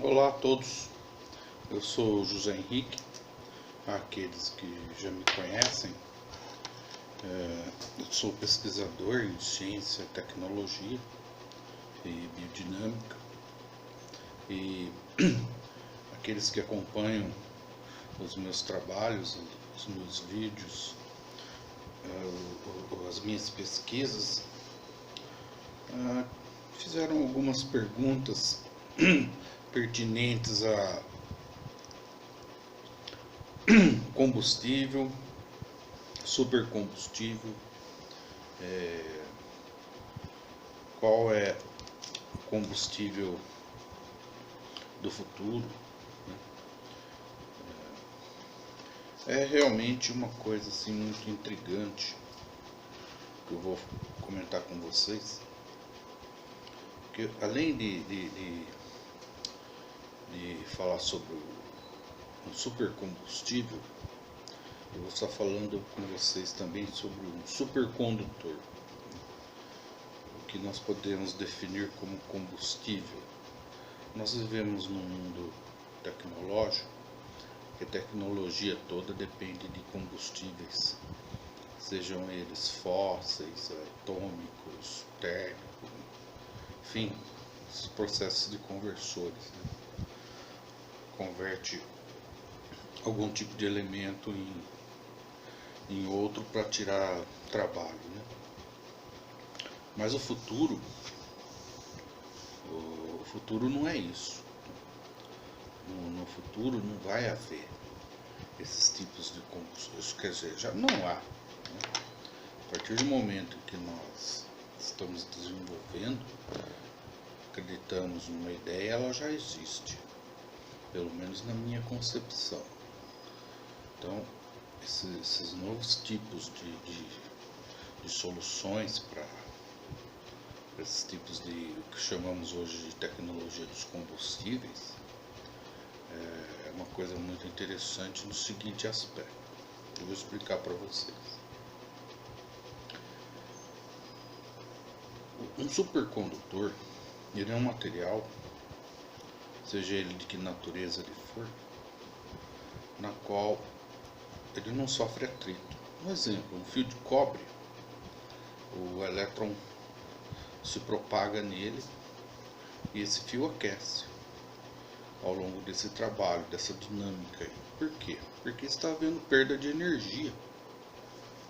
Olá a todos, eu sou o José Henrique, aqueles que já me conhecem, eu sou pesquisador em ciência, tecnologia e biodinâmica, e aqueles que acompanham os meus trabalhos, os meus vídeos, as minhas pesquisas, fizeram algumas perguntas pertinentes a combustível, supercombustível, qual é o combustível do futuro, né? É realmente uma coisa assim muito intrigante que eu vou comentar com vocês, porque além de falar sobre um supercombustível, eu vou estar falando com vocês também sobre um supercondutor, o que nós podemos definir como combustível. Nós vivemos num mundo tecnológico, que a tecnologia toda depende de combustíveis, sejam eles fósseis, atômicos, térmicos, enfim, os processos de conversores, né? Converte algum tipo de elemento em outro para tirar trabalho, né? Mas o futuro não é isso. No futuro não vai haver esses tipos de combustíveis, quer dizer, já não há, né? A partir do momento que nós estamos desenvolvendo, acreditamos numa ideia, ela já existe, pelo menos na minha concepção. Então, esses novos tipos de soluções para esses tipos de o que chamamos hoje de tecnologia dos combustíveis é uma coisa muito interessante no seguinte aspecto. Eu vou explicar para vocês. Um supercondutor, ele é um material, seja ele de que natureza ele for, na qual ele não sofre atrito. Um exemplo, um fio de cobre, o elétron se propaga nele e esse fio aquece ao longo desse trabalho, dessa dinâmica aí. Por quê? Porque está havendo perda de energia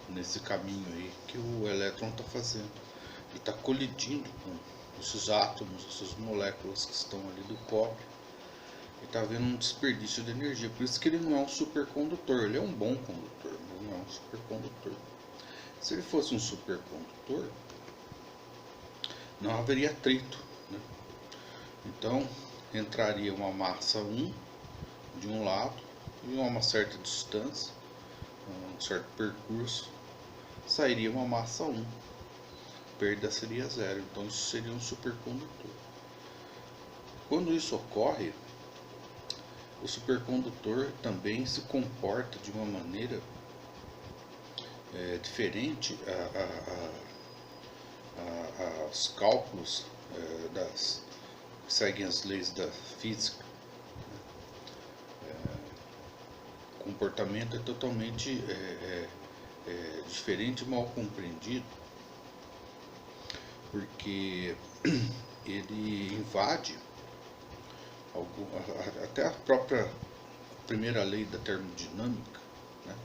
nesse caminho aí que o elétron está fazendo. Ele está colidindo com esses átomos, essas moléculas que estão ali do cobre, e está havendo um desperdício de energia. Por isso que ele não é um supercondutor, ele é um bom condutor, mas não é um supercondutor. Se ele fosse um supercondutor, não haveria atrito, né? Então entraria uma massa 1 de um lado e a uma certa distância, um certo percurso, sairia uma massa 1. A perda seria zero, então isso seria um supercondutor. Quando isso ocorre, o supercondutor também se comporta de uma maneira diferente aos cálculos que seguem as leis da física. O comportamento é totalmente diferente e mal compreendido, porque ele invade até a própria primeira lei da termodinâmica, né?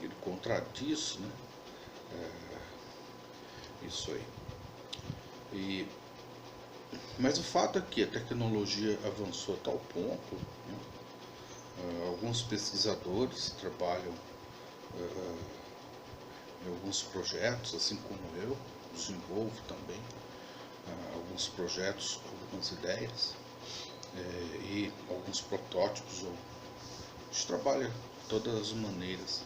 Ele contradiz, né? Isso aí. Mas o fato é que a tecnologia avançou a tal ponto, né? Alguns pesquisadores trabalham em alguns projetos, assim como eu desenvolvo também alguns projetos, algumas ideias e alguns protótipos. A gente trabalha de todas as maneiras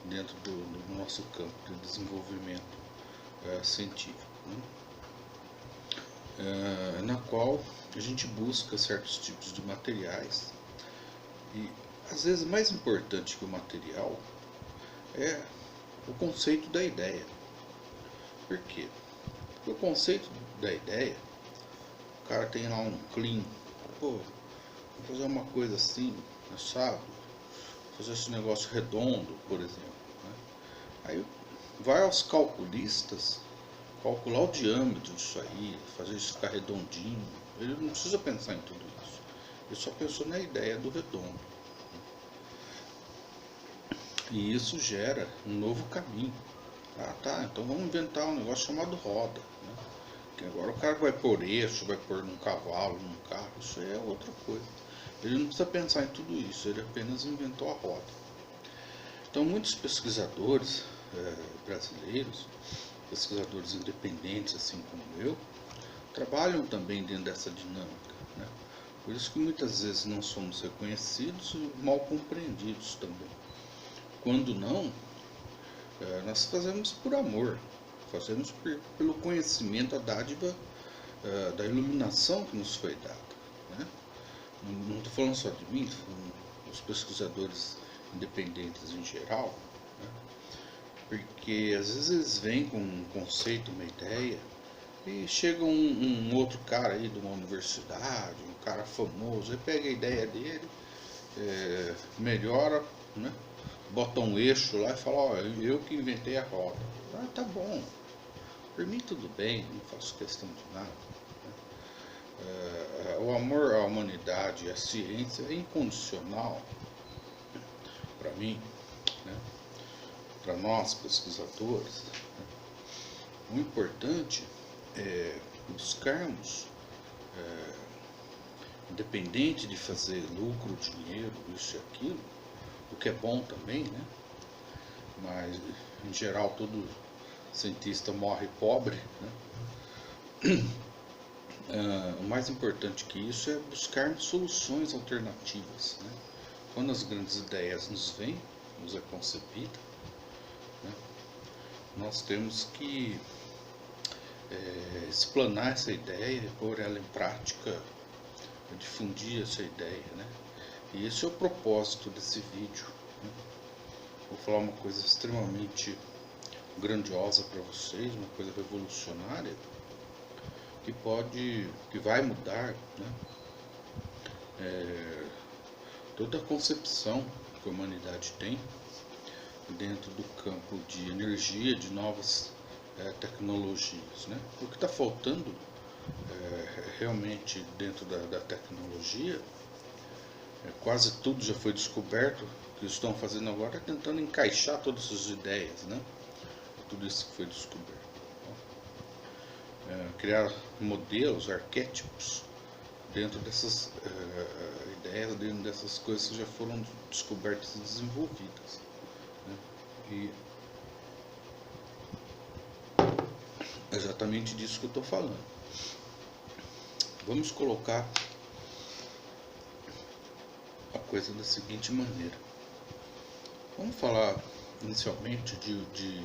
dentro do nosso campo de desenvolvimento científico, né? Na qual a gente busca certos tipos de materiais, e às vezes mais importante que o material é o conceito da ideia. Por quê? Porque o conceito da ideia, cara tem lá um clean, pô, vou fazer uma coisa assim, sabe? Fazer esse negócio redondo, por exemplo, né? Aí vai aos calculistas calcular o diâmetro disso aí, fazer isso ficar redondinho. Ele não precisa pensar em tudo isso. Ele só pensou na ideia do redondo. E isso gera um novo caminho. Ah, tá, então vamos inventar um negócio chamado roda, né? Que agora o cara vai pôr eixo, vai pôr num cavalo, num carro, isso aí é outra coisa. Ele não precisa pensar em tudo isso, ele apenas inventou a roda. Então muitos pesquisadores brasileiros, pesquisadores independentes assim como eu, trabalham também dentro dessa dinâmica, né? Por isso que muitas vezes não somos reconhecidos e mal compreendidos também. Quando não, nós fazemos por amor, fazemos pelo conhecimento, a dádiva da iluminação que nos foi dada, né? Não estou falando só de mim, estou falando dos pesquisadores independentes em geral, né? Porque às vezes eles vêm com um conceito, uma ideia, e chega um outro cara aí de uma universidade, um cara famoso, e pega a ideia dele, melhora, né? Bota um eixo lá e fala, ó, eu que inventei a roda. Ah, tá bom, por mim tudo bem, não faço questão de nada. O amor à humanidade e à ciência é incondicional para mim, né? Para nós pesquisadores. Né? O importante é buscarmos, independente de fazer lucro, dinheiro, isso e aquilo, o que é bom também, né? Mas em geral todo cientista morre pobre, né? O mais importante que isso é buscarmos soluções alternativas, né? Quando as grandes ideias nos vêm, nos é concebida, né? Nós temos que explanar essa ideia, pôr ela em prática, difundir essa ideia, né? E esse é o propósito desse vídeo, né? Vou falar uma coisa extremamente grandiosa para vocês, uma coisa revolucionária, que vai mudar, né? Toda a concepção que a humanidade tem dentro do campo de energia, de novas tecnologias, né? O que está faltando realmente dentro da tecnologia, quase tudo já foi descoberto. O que estão fazendo agora é tentando encaixar todas essas ideias, né? Tudo isso que foi descoberto. Criar modelos, arquétipos dentro dessas ideias, dentro dessas coisas que já foram descobertas e desenvolvidas, né? E é exatamente disso que eu estou falando. Vamos colocar a coisa da seguinte maneira. Vamos falar inicialmente de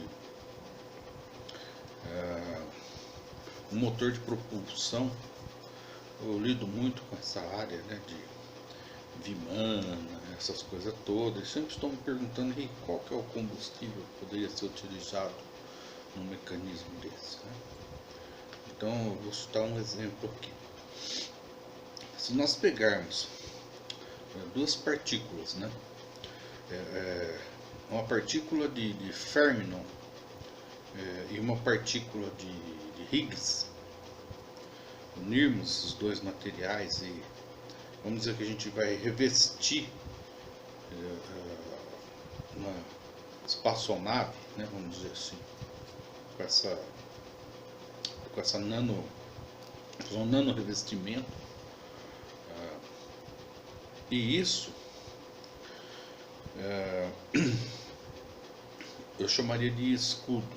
um motor de propulsão. Eu lido muito com essa área, né, de Vimana, essas coisas todas. Eles sempre estão me perguntando qual que é o combustível que poderia ser utilizado num mecanismo desse, né? Então eu vou citar um exemplo aqui. Se nós pegarmos duas partículas, né, uma partícula de Fermi e uma partícula de Higgs, unirmos os dois materiais e vamos dizer que a gente vai revestir uma espaçonave, né, vamos dizer assim, com essa um nano revestimento, e isso eu chamaria de escudo.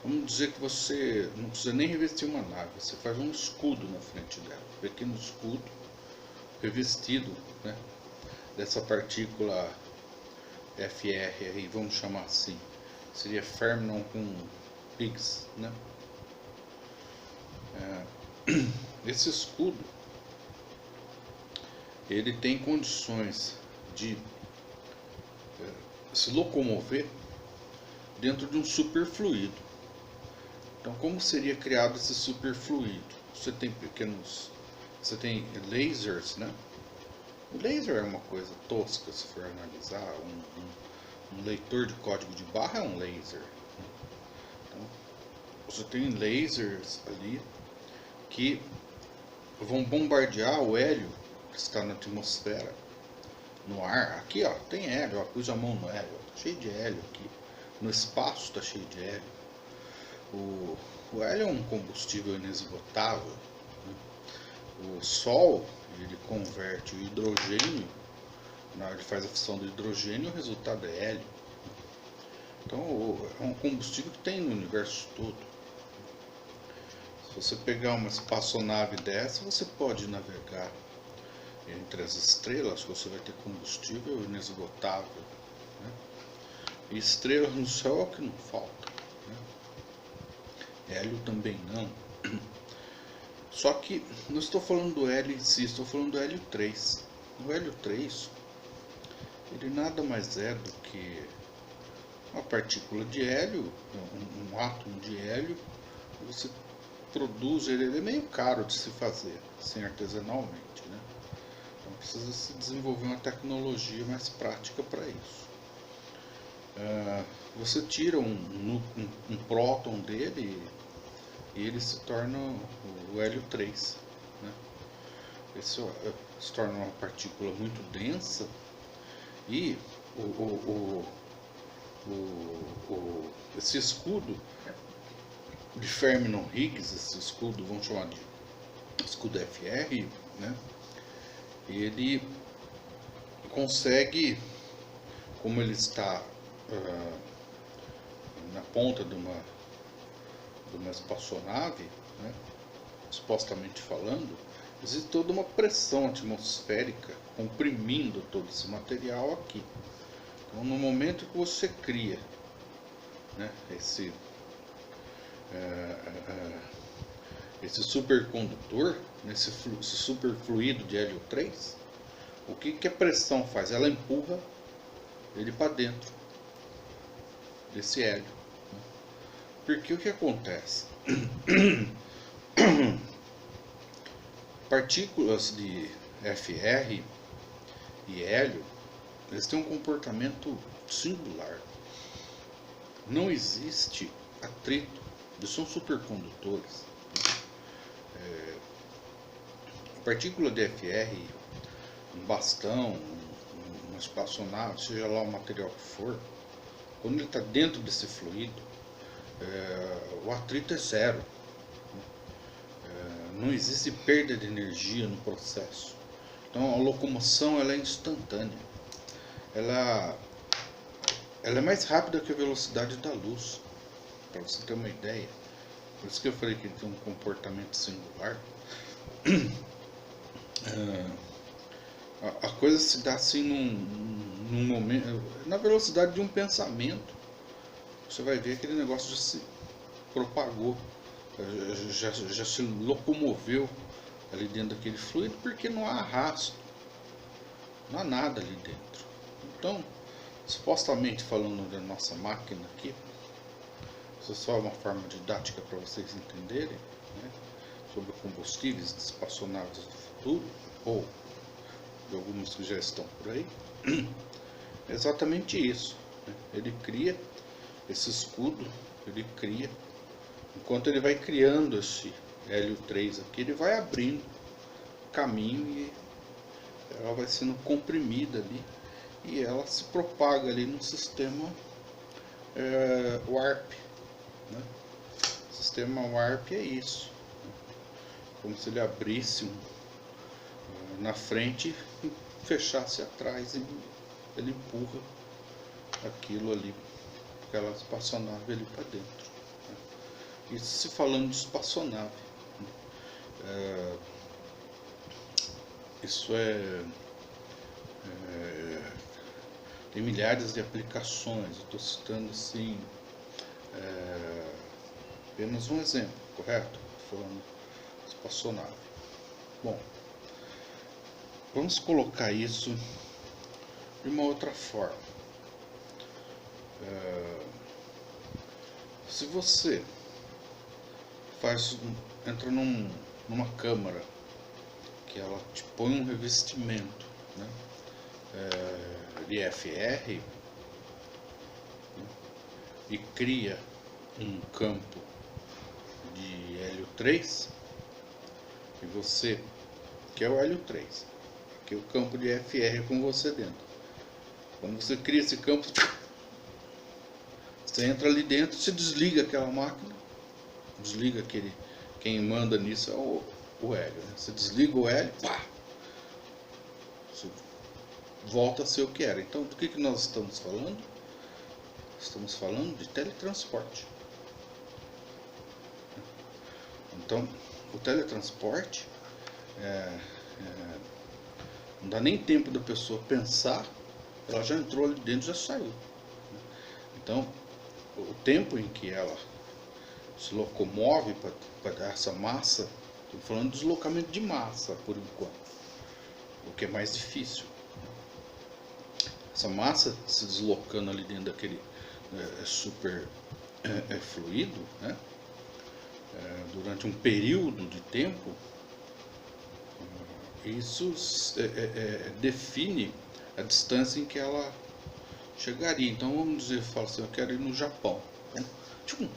Vamos dizer que você não precisa nem revestir uma nave, você faz um escudo na frente dela, um pequeno escudo revestido, né, dessa partícula FR aí, vamos chamar assim, seria Fermion com Higgs, né? Esse escudo ele tem condições de se locomover dentro de um superfluido. Então, como seria criado esse superfluido? você tem você tem lasers, né? O laser é uma coisa tosca se for analisar. Um leitor de código de barra é um laser. Então, você tem lasers ali que vão bombardear o hélio que está na atmosfera, no ar. Aqui, ó, tem hélio, ó, pus a mão no hélio, tá cheio de hélio aqui. No espaço está cheio de hélio. O hélio é um combustível inesgotável, né? O Sol, ele converte o hidrogênio, ele faz a fissão do hidrogênio e o resultado é hélio. Então é um combustível que tem no universo todo. Se você pegar uma espaçonave dessa, você pode navegar entre as estrelas, você vai ter combustível inesgotável, né? E estrelas no céu é o que não falta, né? Hélio também não. Só que não estou falando do hélio em si, estou falando do hélio 3. O hélio 3, ele nada mais é do que uma partícula de hélio, um átomo de hélio. Você produz ele é meio caro de se fazer, assim, artesanalmente, né? Então precisa se desenvolver uma tecnologia mais prática para isso. Você tira um próton dele e ele se torna o hélio 3, né? Esse se torna uma partícula muito densa e esse escudo de Fermi-Higgs, esse escudo, vamos chamar de escudo FR, né? Ele consegue, como ele está na ponta de uma espaçonave, né, supostamente falando, existe toda uma pressão atmosférica comprimindo todo esse material aqui. Então, no momento que você cria, né, esse supercondutor, esse superfluido de hélio 3, o que a pressão faz? Ela empurra ele para dentro desse hélio. Porque o que acontece? Partículas de FR e hélio, eles têm um comportamento singular. Não existe atrito, eles são supercondutores. A partícula de FR, um bastão, uma espaçonave, seja lá o material que for, quando ele está dentro desse fluido, o atrito é zero. Não existe perda de energia no processo. Então a locomoção ela é instantânea. Ela é mais rápida que a velocidade da luz, para você ter uma ideia. Por isso que eu falei que ele tem um comportamento singular. A coisa se dá assim num momento, na velocidade de um pensamento. Você vai ver aquele negócio já se propagou, já se locomoveu ali dentro daquele fluido, porque não há arrasto, não há nada ali dentro. Então, supostamente falando da nossa máquina aqui, isso é só uma forma didática para vocês entenderem, né, sobre combustíveis de espaçonaves do futuro, ou de algumas que já estão por aí. É exatamente isso, né? Ele cria esse escudo, ele cria, enquanto ele vai criando esse hélio 3 aqui, ele vai abrindo caminho e ela vai sendo comprimida ali e ela se propaga ali no sistema Warp, né? O sistema Warp é isso, né? Como se ele abrisse na frente e fechasse atrás, e ele empurra aquilo ali, aquela espaçonave ali para dentro, né? Isso se falando de espaçonave, né? Isso tem milhares de aplicações. Eu estou citando assim apenas um exemplo, correto? Estou falando de espaçonave. Bom, vamos colocar isso de uma outra forma. Se você entra num numa câmara, que ela te põe um revestimento, né, de FR, né, e cria um campo de hélio 3, e você, que é o hélio 3, que é o campo de FR com você dentro. Quando você cria esse campo, você entra ali dentro, você desliga aquela máquina, desliga aquele, quem manda nisso é o hélio, né? Você desliga o hélio, pá, você volta a ser o que era. Então, do que nós estamos falando? Estamos falando de teletransporte. Então, o teletransporte não dá nem tempo da pessoa pensar, ela já entrou ali dentro, já saiu. Então, o tempo em que ela se locomove para dar essa massa, estou falando de deslocamento de massa por enquanto, o que é mais difícil. Essa massa se deslocando ali dentro daquele super fluido, né, durante um período de tempo, isso define a distância em que ela chegaria. Então vamos dizer, fala assim, eu quero ir no Japão, né? Tipo,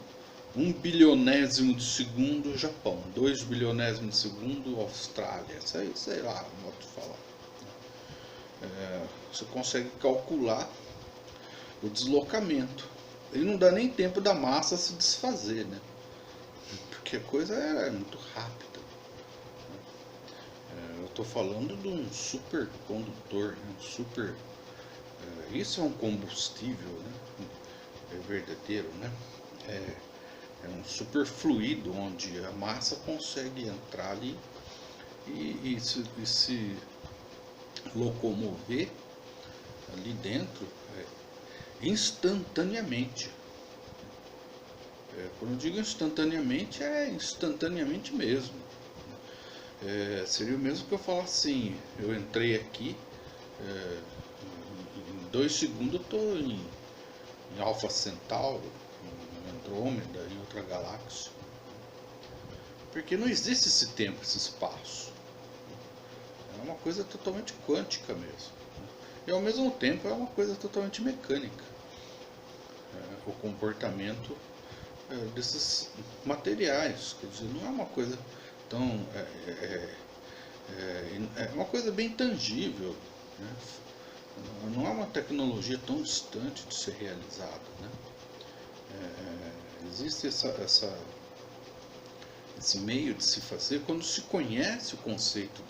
1 bilionésimo de segundo Japão, 2 bilionésimos de segundo Austrália, sei lá, não vou falar. Você consegue calcular o deslocamento. Ele não dá nem tempo da massa se desfazer, né? Porque a coisa é muito rápida. Eu estou falando de um supercondutor, né? Isso é um combustível, né? É verdadeiro, né? É um superfluido onde a massa consegue entrar ali e se locomover ali dentro instantaneamente. Quando eu digo instantaneamente, é instantaneamente mesmo. Seria o mesmo que eu falar assim, eu entrei aqui, em 2 segundos eu estou em Alpha Centauro, em Andrômeda, em outra galáxia. Porque não existe esse tempo, esse espaço. É uma coisa totalmente quântica mesmo. E ao mesmo tempo é uma coisa totalmente mecânica. O comportamento desses materiais, quer dizer, não é uma coisa tão... é uma coisa bem tangível, né? Não é uma tecnologia tão distante de ser realizada, né? Existe esse meio de se fazer quando se conhece o conceito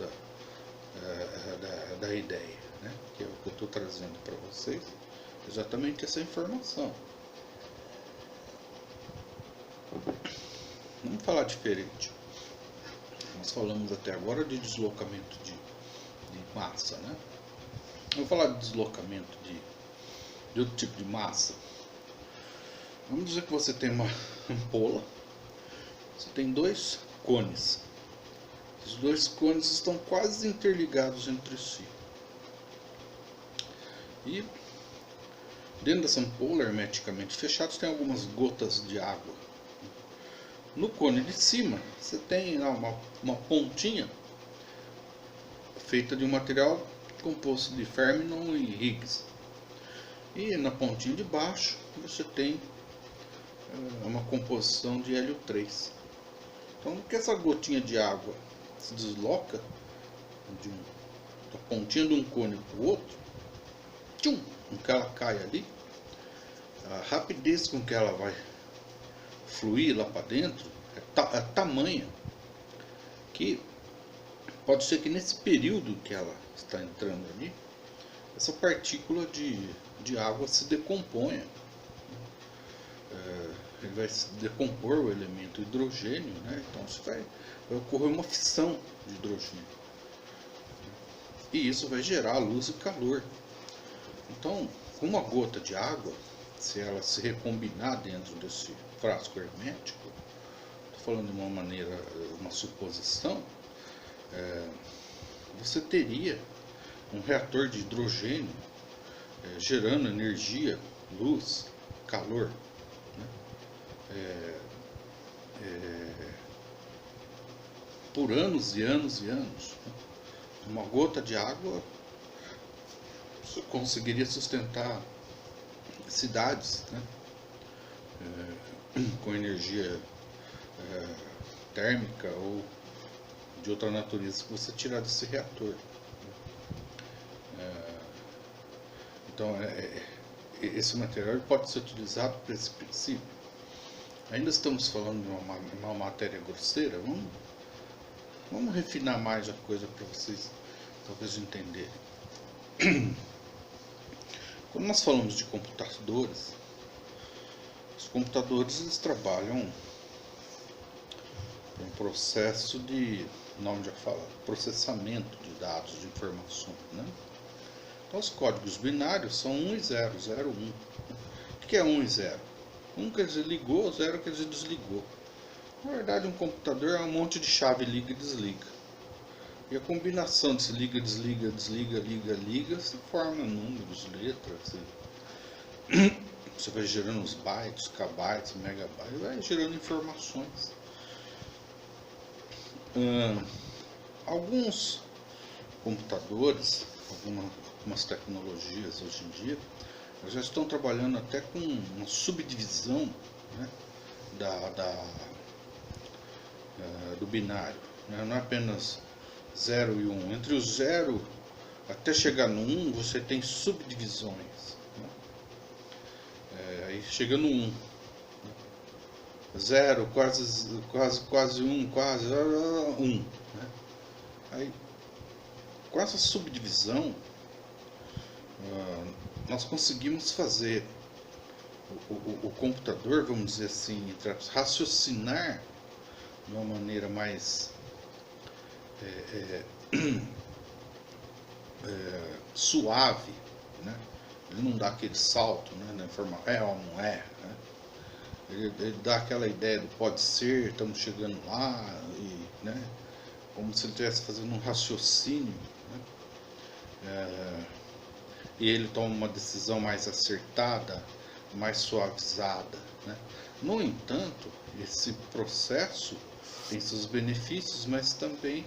da ideia, né? Que é o que eu estou trazendo para vocês, exatamente essa informação. Vamos falar diferente. Nós falamos até agora de deslocamento de massa, né? Vamos falar de deslocamento de outro tipo de massa. Vamos dizer que você tem uma ampola, você tem 2 cones. Os 2 cones estão quase interligados entre si. E dentro dessa ampola hermeticamente fechada tem algumas gotas de água. No cone de cima você tem uma pontinha feita de um material composto de Fermionen e Higgs. E na pontinha de baixo você tem uma composição de hélio 3. Então, que essa gotinha de água se desloca da pontinha de um cone para o outro, tchum, com que ela cai ali, a rapidez com que ela vai fluir lá para dentro é tamanha que pode ser que nesse período que ela está entrando ali, essa partícula de água se decomponha. Ele vai se decompor o elemento hidrogênio, né? Então vai ocorrer uma fissão de hidrogênio. E isso vai gerar luz e calor. Então, uma gota de água, se ela se recombinar dentro desse frasco hermético, estou falando de uma maneira, uma suposição, você teria um reator de hidrogênio gerando energia, luz, calor, né? por anos e anos e anos. Uma gota de água conseguiria sustentar cidades, né? Com energia térmica ou de outra natureza que você tirar desse reator. Então, esse material pode ser utilizado para esse princípio. Ainda estamos falando de uma matéria grosseira. Vamos refinar mais a coisa para vocês talvez entenderem. Quando nós falamos de computadores, os computadores eles trabalham com um processo de, o nome já fala, processamento de dados, de informações, né? Então os códigos binários são 1 e 0, 0, 1. O que é 1 e 0? 1 quer dizer ligou, 0 quer dizer desligou. Na verdade, um computador é um monte de chave liga e desliga. E a combinação desse liga, desliga, desliga, liga, liga, se forma números, letras. Você vai gerando os bytes, kbytes, megabytes, vai gerando informações. Alguns computadores, algumas tecnologias hoje em dia, já estão trabalhando até com uma subdivisão, né, do binário, né? Não é apenas 0 e 1. Entre o 0 até chegar no 1, você tem subdivisões, né? Aí chega no 1, 0, quase 1, quase 1, né? Aí, com essa subdivisão, nós conseguimos fazer o computador, vamos dizer assim, raciocinar de uma maneira mais suave, né? Ele não dá aquele salto, né, na informação, é ou não é, né? Ele dá aquela ideia do pode ser, estamos chegando lá, e, né, como se ele estivesse fazendo um raciocínio, né? E ele toma uma decisão mais acertada, mais suavizada, né? No entanto, esse processo tem seus benefícios, mas também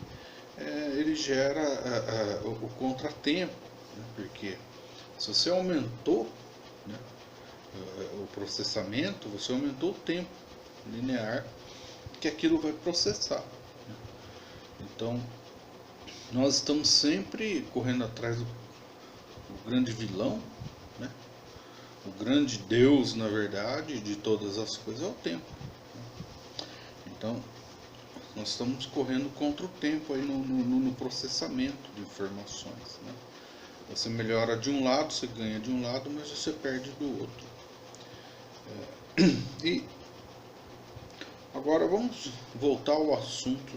ele gera o contratempo, né? Porque se você aumentou, né, o processamento, você aumentou o tempo linear que aquilo vai processar, né? Então, nós estamos sempre correndo atrás do grande vilão, né? O grande Deus, na verdade, de todas as coisas é o tempo, né? Então, nós estamos correndo contra o tempo aí no processamento de informações, né? Você melhora de um lado, você ganha de um lado, mas você perde do outro. E agora vamos voltar ao assunto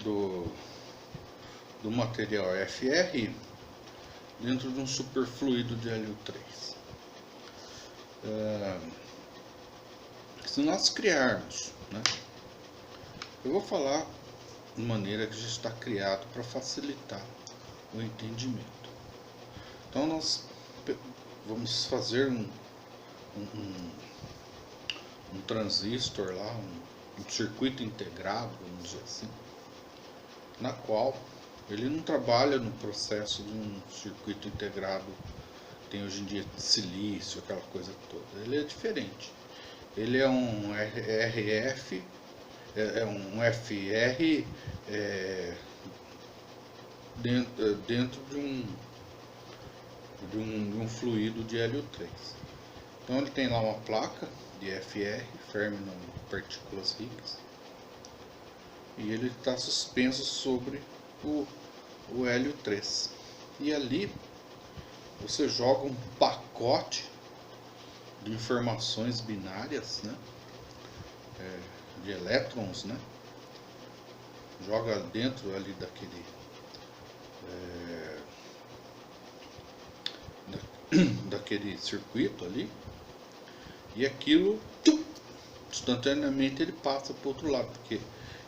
do material FR dentro de um superfluido de hélio 3. Se nós criarmos, né, eu vou falar de maneira que já está criado para facilitar o entendimento. Então nós vamos fazer um transistor lá, um circuito integrado, vamos dizer assim, na qual ele não trabalha no processo de um circuito integrado que tem hoje em dia de silício, aquela coisa toda. Ele é diferente. Ele é um RF, um FR dentro de um fluido de hélio 3. Então ele tem lá uma placa de FR, Fermi Partículas Ricas, e ele está suspenso sobre o hélio 3. E ali você joga um pacote de informações binárias, né, de elétrons, né, joga dentro ali daquele circuito ali, e aquilo instantaneamente ele passa para o outro lado, porque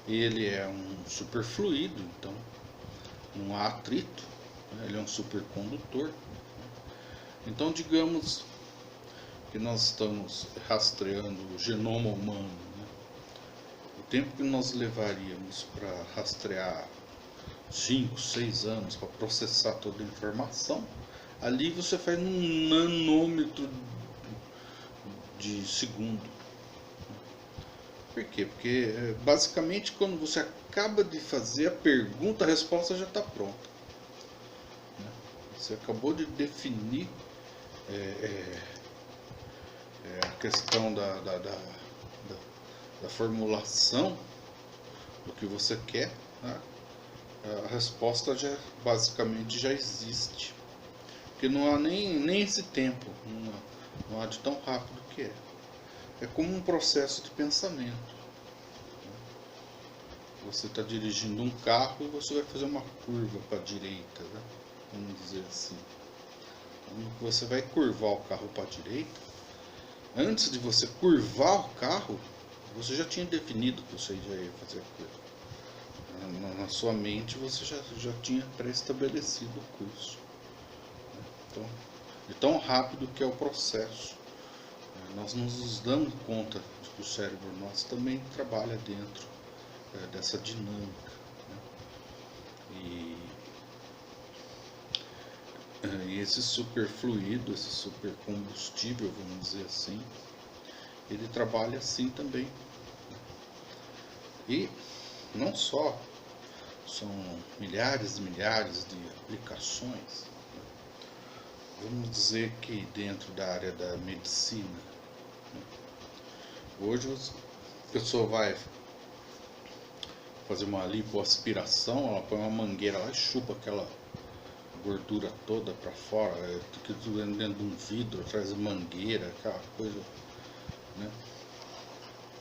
ele é um superfluido, então não há atrito, né? Ele é um supercondutor. Então digamos que nós estamos rastreando o genoma humano, né? tempo que nós levaríamos para rastrear 5, 6 anos para processar toda a informação, ali você faz num nanômetro de segundo. Por quê? Porque basicamente quando você acaba de fazer a pergunta, a resposta já está pronta. Você acabou de definir a questão da formulação do que você quer, né? A resposta já basicamente já existe, porque não há nem esse tempo, não há de tão rápido que é como um processo de pensamento. Você está dirigindo um carro e você vai fazer uma curva para a direita, né? Vamos dizer assim. Quando você vai curvar o carro para a direita, antes de você curvar o carro, você já tinha definido que você já ia fazer a curva. Na sua mente você já tinha pré-estabelecido o curso. Então, de tão rápido que é o processo, nós nos damos conta de que o cérebro nosso também trabalha dentro dessa dinâmica, né? E esse superfluido, esse supercombustível, vamos dizer assim, ele trabalha assim também. E não só, são milhares e milhares de aplicações. Vamos dizer que dentro da área da medicina, hoje a pessoa vai fazer uma lipoaspiração, ela põe uma mangueira lá e chupa aquela gordura toda para fora, tudo dentro de um vidro, traz mangueira, aquela coisa, né,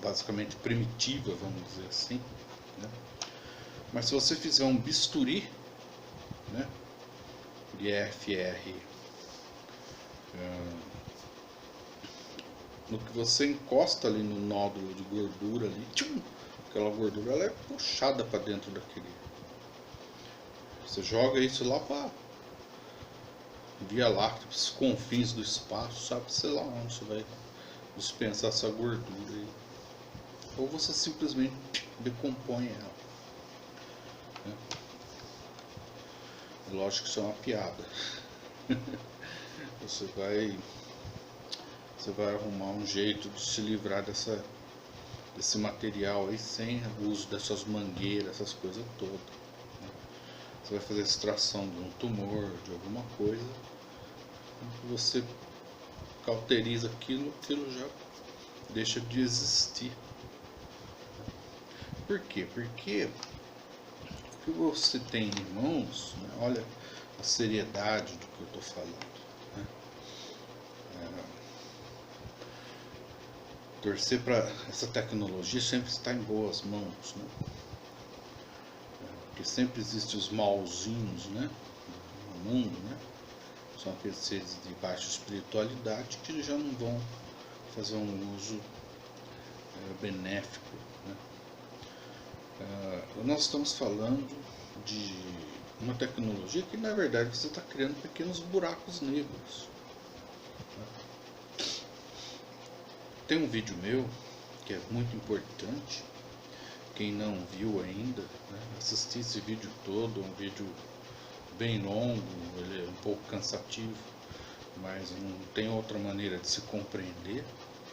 basicamente primitiva, vamos dizer assim, né? Mas se você fizer um bisturi, né, de EFR, no que você encosta ali no nódulo de gordura ali, tchum, aquela gordura ela é puxada para dentro daquele. Você joga isso lá para Via Láctea, os confins do espaço, sabe, sei lá onde você vai dispensar essa gordura aí. Ou você simplesmente decompõe ela, né? Lógico que isso é uma piada. Você vai arrumar um jeito de se livrar desse material aí sem o uso dessas mangueiras, essas coisas todas, né? Você vai fazer extração de um tumor, de alguma coisa, você cauteriza aquilo já deixa de existir. Por quê? Porque o que você tem em mãos, né? Olha a seriedade do que eu estou falando, né? Torcer para essa tecnologia sempre estar em boas mãos, né? Porque sempre existem os malzinhos, né, no mundo, né? São aqueles seres de baixa espiritualidade que já não vão fazer um uso benéfico, né? Nós estamos falando de uma tecnologia que na verdade você está criando pequenos buracos negros. Tem um vídeo meu que é muito importante, quem não viu ainda, né, assistir esse vídeo todo, um vídeo bem longo, ele é um pouco cansativo, mas não tem outra maneira de se compreender,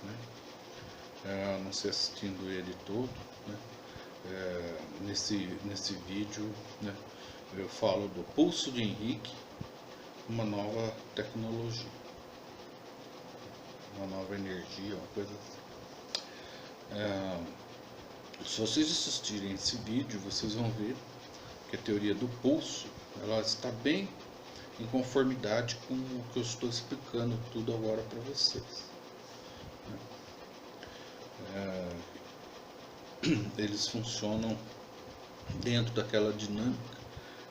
né, não sei assistindo ele todo, né. Nesse vídeo, né, eu falo do pulso de Henrique, uma nova tecnologia, uma nova energia, uma coisa assim. Se vocês assistirem esse vídeo, vocês vão ver que a teoria do pulso ela está bem em conformidade com o que eu estou explicando tudo agora para vocês. Eles funcionam dentro daquela dinâmica.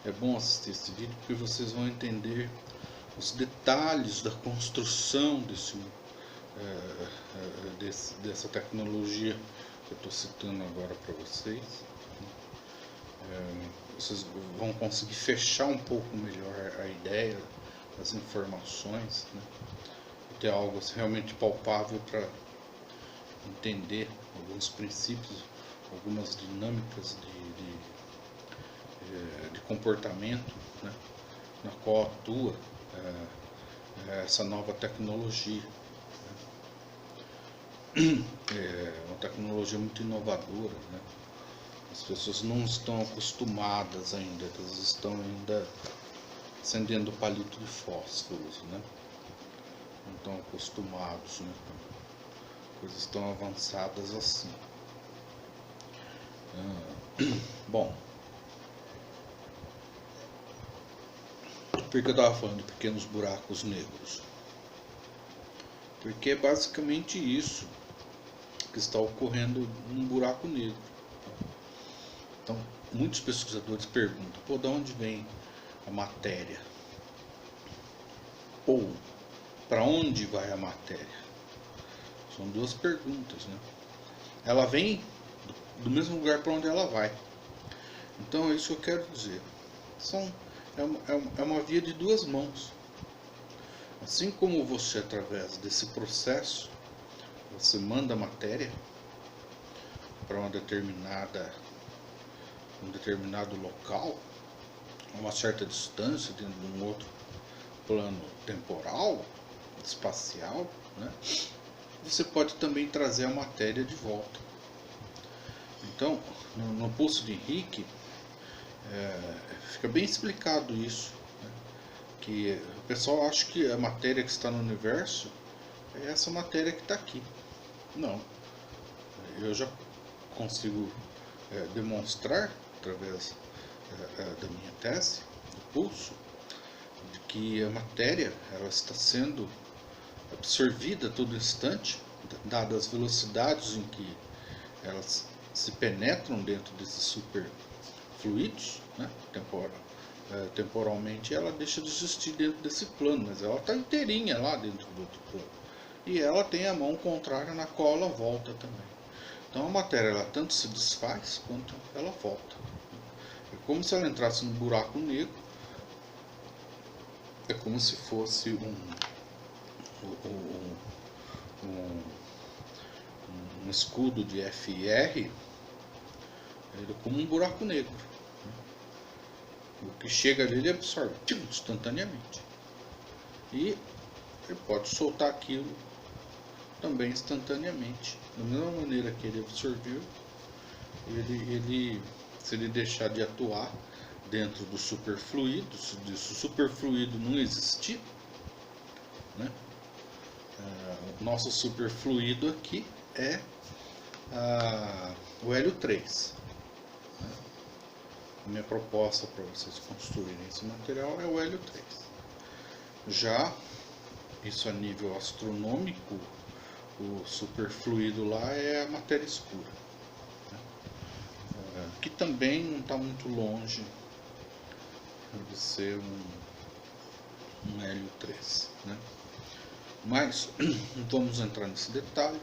É bom assistir esse vídeo porque vocês vão entender os detalhes da construção dessa tecnologia que eu estou citando agora para vocês. Vocês vão conseguir fechar um pouco melhor a ideia, as informações, né? Ter algo realmente palpável para entender alguns princípios, algumas dinâmicas de comportamento, né, na qual atua essa nova tecnologia. É uma tecnologia muito inovadora, né? As pessoas não estão acostumadas ainda, elas estão ainda acendendo palito de fósforos, né? Não estão acostumados, né, com coisas tão avançadas assim. Bom, por que eu estava falando de pequenos buracos negros? Porque é basicamente isso que está ocorrendo num buraco negro. Então, muitos pesquisadores perguntam, pô, de onde vem a matéria? Ou, para onde vai a matéria? São duas perguntas, né? Ela vem do mesmo lugar para onde ela vai. Então, é isso que eu quero dizer. É uma via de duas mãos. Assim como você, através desse processo, você manda a matéria para um determinado local, a uma certa distância, dentro de um outro plano temporal, espacial, né? Você pode também trazer a matéria de volta. Então, no Pulso de Henrique, fica bem explicado isso, né? Que o pessoal acha que a matéria que está no universo é essa matéria que está aqui. Não. Eu já consigo demonstrar, através da minha tese, do pulso, de que a matéria ela está sendo absorvida a todo instante, dadas as velocidades em que elas se penetram dentro desses superfluidos, né? Temporalmente ela deixa de existir dentro desse plano, mas ela está inteirinha lá dentro do outro plano. E ela tem a mão contrária na qual ela volta também. Então a matéria ela tanto se desfaz quanto ela volta. É como se ela entrasse num buraco negro. É como se fosse um escudo de FR, como um buraco negro. O que chega ali ele absorve instantaneamente. E ele pode soltar aquilo também instantaneamente. Da mesma maneira que ele absorveu, se ele deixar de atuar dentro do superfluido, se o superfluido não existir, né? O nosso superfluido aqui é o hélio 3. Né? A minha proposta para vocês construírem esse material é o hélio 3. Já isso a nível astronômico, o superfluido lá é a matéria escura, né? Que também não está muito longe de ser um hélio 3, né? Mas não vamos entrar nesse detalhe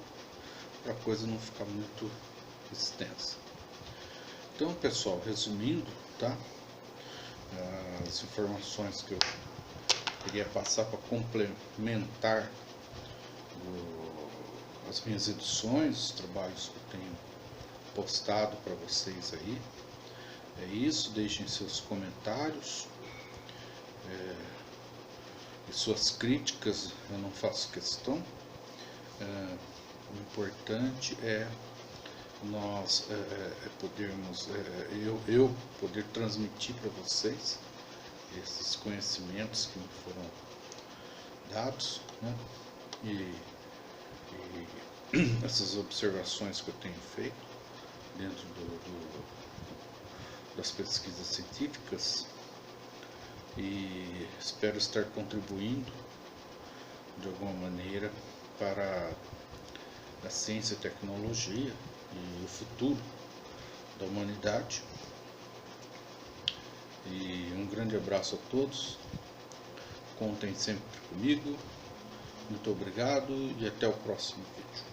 para a coisa não ficar muito extensa. Então, pessoal, resumindo, tá? As informações que eu queria passar para complementar as minhas edições, os trabalhos que eu tenho postado para vocês aí. É isso, deixem seus comentários e suas críticas, eu não faço questão. O importante é nós podermos, eu poder transmitir para vocês esses conhecimentos que me foram dados, né? E essas observações que eu tenho feito dentro das pesquisas científicas, e espero estar contribuindo de alguma maneira para a ciência e tecnologia e o futuro da humanidade. E um grande abraço a todos, contem sempre comigo, muito obrigado e até o próximo vídeo.